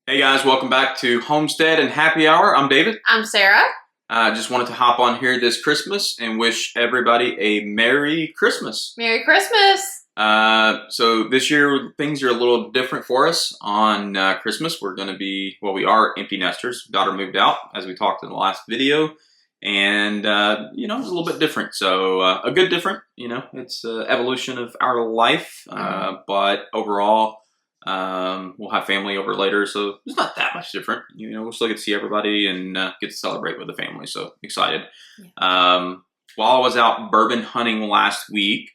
Hey guys, welcome back to Homestead and Happy Hour. I'm David. I'm Sarah. I just wanted to hop on here this Christmas and wish everybody a Merry Christmas. Merry Christmas. So this year things are a little different for us on Christmas. We're going to be, well, we are empty nesters. Daughter moved out as we talked in the last video. And, it's a little bit different. So a good different, it's evolution of our life. But overall, we'll have family over later, so it's not that much different. We'll still get to see everybody and get to celebrate with the family, so excited. Yeah. While I was out bourbon hunting last week,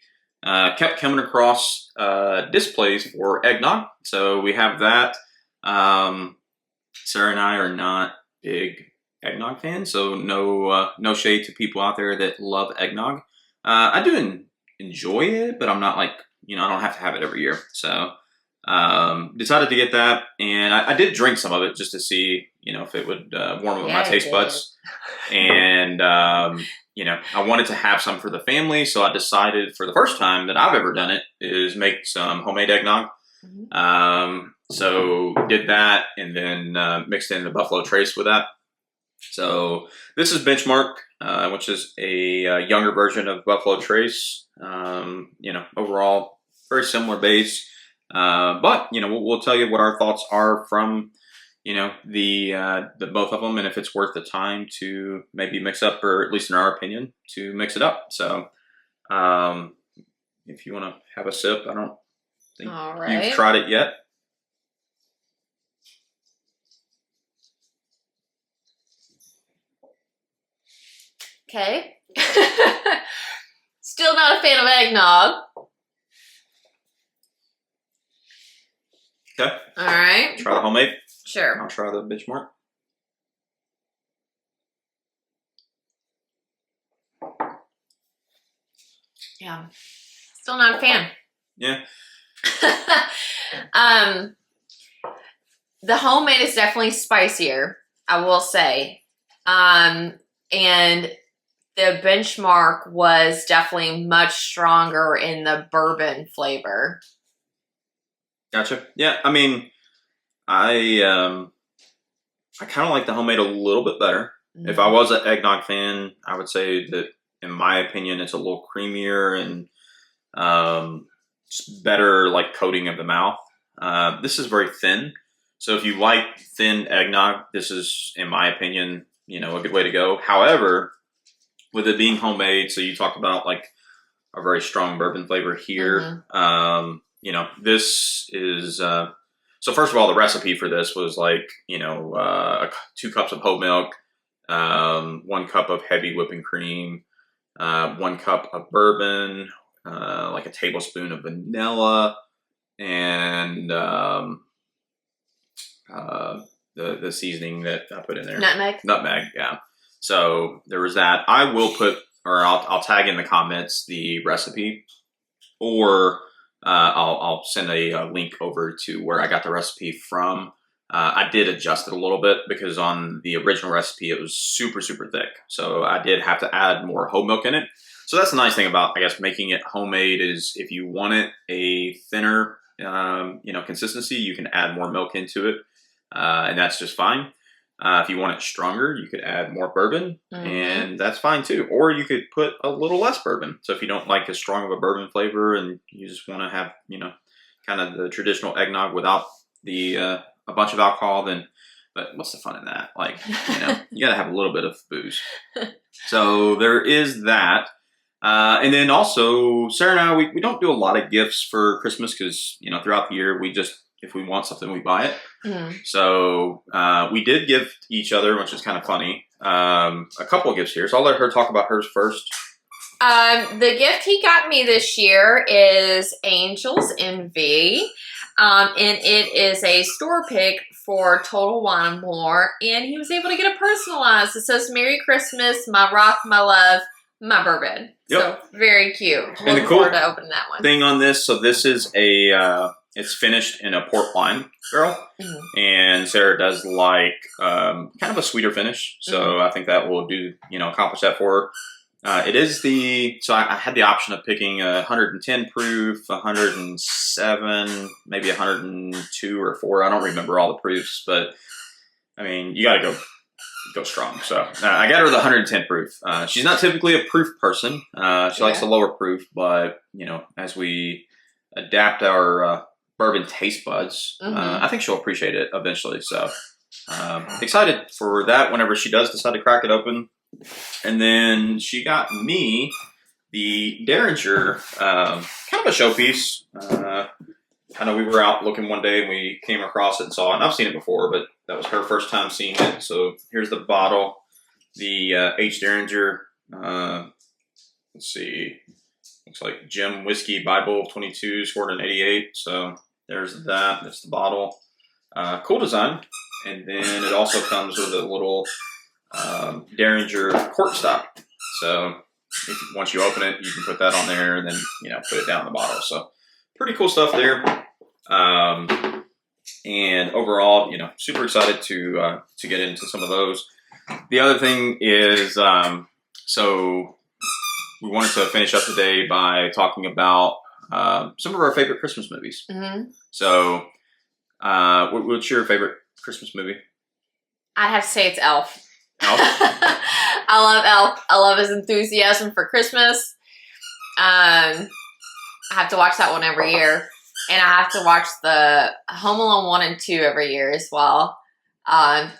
kept coming across displays for eggnog. So we have that. Sarah and I are not big eggnog fans, so no shade to people out there that love eggnog. I do enjoy it, but I'm not like, I don't have to have it every year, so... decided to get that, and I did drink some of it just to see, if it would warm up my taste buds. And, I wanted to have some for the family, so I decided for the first time that I've ever done it is make some homemade eggnog. So did that, and then mixed in the Buffalo Trace with that. So this is Benchmark, which is a younger version of Buffalo Trace. Overall, very similar base. But we'll tell you what our thoughts are from the both of them, and if it's worth the time to maybe mix up, or at least in our opinion, to mix it up. So if you want to have a sip, I don't think you've tried it yet. Okay. Still not a fan of eggnog. Okay. All right. Try the homemade. Sure. I'll try the Benchmark. Yeah. Still not a fan. Yeah. The homemade is definitely spicier, I will say. And the Benchmark was definitely much stronger in the bourbon flavor. Gotcha. Yeah, I mean, I kind of like the homemade a little bit better. Mm-hmm. If I was an eggnog fan, I would say that, in my opinion, it's a little creamier and just better, like, coating of the mouth. This is very thin, so if you like thin eggnog, this is, in my opinion, a good way to go. However, with it being homemade, so you talk about like a very strong bourbon flavor here. Mm-hmm. This is, so first of all, the recipe for this was like, 2 cups of whole milk, 1 cup of heavy whipping cream, 1 cup of bourbon, like a tablespoon of vanilla, and the seasoning that I put in there. Nutmeg, yeah. So there was that. I will put, or I'll tag in the comments the recipe, or I'll send a link over to where I got the recipe from. I did adjust it a little bit because on the original recipe it was super, super thick. So I did have to add more whole milk in it. So that's the nice thing about, I guess, making it homemade is if you want it a thinner, consistency, you can add more milk into it, and that's just fine. If you want it stronger, you could add more bourbon, and that's fine too. Or you could put a little less bourbon. So if you don't like as strong of a bourbon flavor and you just want to have, kind of the traditional eggnog without the a bunch of alcohol, then, but what's the fun in that? Like, you got to have a little bit of booze. So there is that. And then also, Sarah and I, we don't do a lot of gifts for Christmas because, throughout the year, we just, if we want something, we buy it. Mm-hmm. So we did give each other, which is kind of funny, a couple of gifts here. So I'll let her talk about hers first. The gift he got me this year is Angel's Envy. And it is a store pick for Total Wine and More. And he was able to get it personalized. It says, "Merry Christmas, my rock, my love, my bourbon." Yep. So very cute. And the cool forward to opening that one. Thing on this, so this is it's finished in a port wine barrel, and Sarah does like kind of a sweeter finish. So I think that will do, accomplish that for her. It is so I had the option of picking 110 proof, 107, maybe 102 or 4. I don't remember all the proofs, but I mean, you got to go strong. So I got her the 110 proof. She's not typically a proof person. She likes the lower proof, but as we adapt our bourbon taste buds, I think she'll appreciate it eventually. So excited for that whenever she does decide to crack it open. And then she got me the Derringer, kind of a showpiece. I know we were out looking one day and we came across it and saw it. And I've seen it before, but that was her first time seeing it. So here's the bottle, the H. Derringer. Let's see, looks like Gem Whiskey Bible of 22, scored an 88. So there's that. That's the bottle. Cool design. And then it also comes with a little Derringer cork stop. So once you open it, you can put that on there and then put it down in the bottle. So pretty cool stuff there. And overall, super excited to get into some of those. The other thing is, so we wanted to finish up today by talking about some of our favorite Christmas movies. So what's your favorite Christmas movie? I have to say it's Elf. Elf? I love Elf. I love his enthusiasm for Christmas. I have to watch that one every year. And I have to watch the Home Alone 1 and 2 every year as well.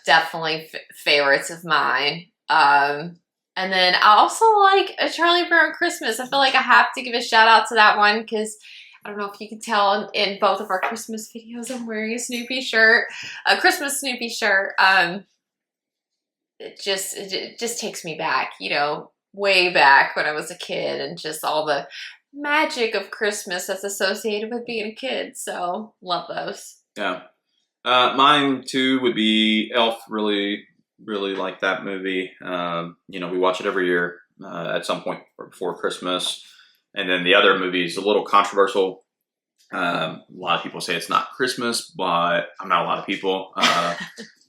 Definitely favorites of mine. And then I also like A Charlie Brown Christmas. I feel like I have to give a shout out to that one because I don't know if you can tell in both of our Christmas videos I'm wearing a Snoopy shirt, a Christmas Snoopy shirt. It just takes me back, way back when I was a kid and just all the magic of Christmas that's associated with being a kid. So love those. Yeah. Mine too would be Elf. Really, really like that movie. We watch it every year at some point before Christmas. And then the other movie is a little controversial. A lot of people say it's not Christmas, but I'm not a lot of people.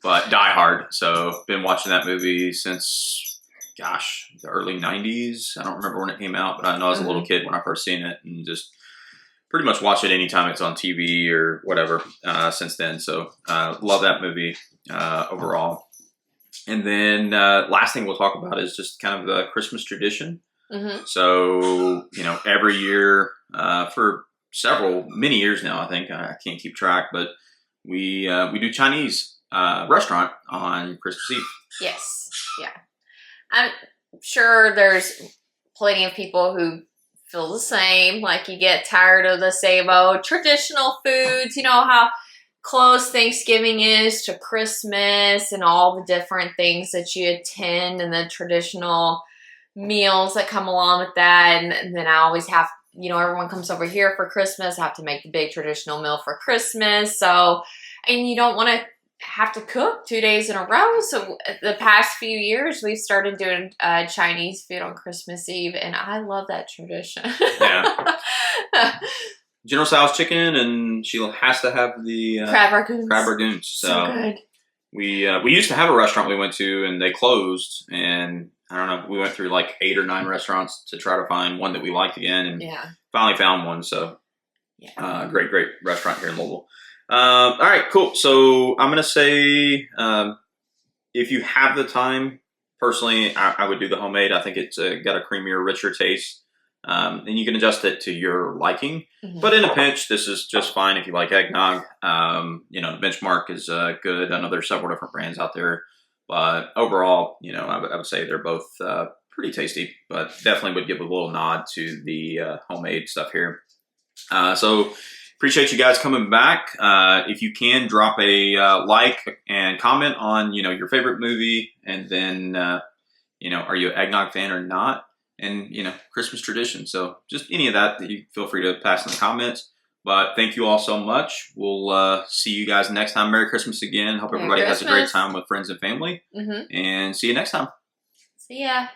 But Die Hard. So been watching that movie since, the early 90s. I don't remember when it came out, but I know I was a little kid when I first seen it and just pretty much watch it anytime it's on TV or whatever since then. So love that movie overall. And then last thing we'll talk about is just kind of the Christmas tradition. So, every year for many years now, I think, I can't keep track, but we do Chinese restaurant on Christmas Eve. Yes. Yeah. I'm sure there's plenty of people who feel the same. Like you get tired of the same old traditional foods. You know how close Thanksgiving is to Christmas and all the different things that you attend and the traditional meals that come along with that. And then I always have, everyone comes over here for Christmas. I have to make the big traditional meal for Christmas. So, and you don't want to have to cook 2 days in a row. So the past few years, we've started doing Chinese food on Christmas Eve, and I love that tradition. Yeah. General Tso's chicken, and she has to have the crab ragoons. Crab ragoons. So good. We used to have a restaurant we went to, and they closed. And I don't know, we went through like 8 or 9 restaurants to try to find one that we liked again, and finally found one. So great restaurant here in Louisville. All right, cool. So I'm going to say, if you have the time, personally, I would do the homemade. I think it's got a creamier, richer taste. And you can adjust it to your liking. But in a pinch, this is just fine if you like eggnog. The Benchmark is good. I know there's several different brands out there. But overall, I would say they're both pretty tasty. But definitely would give a little nod to the homemade stuff here. So appreciate you guys coming back. If you can, drop a like and comment on, your favorite movie. And then, are you an eggnog fan or not? And, Christmas tradition. So just any of that you feel free to pass in the comments. But thank you all so much. We'll see you guys next time. Merry Christmas again. Hope everybody has a great time with friends and family. And see you next time. See ya.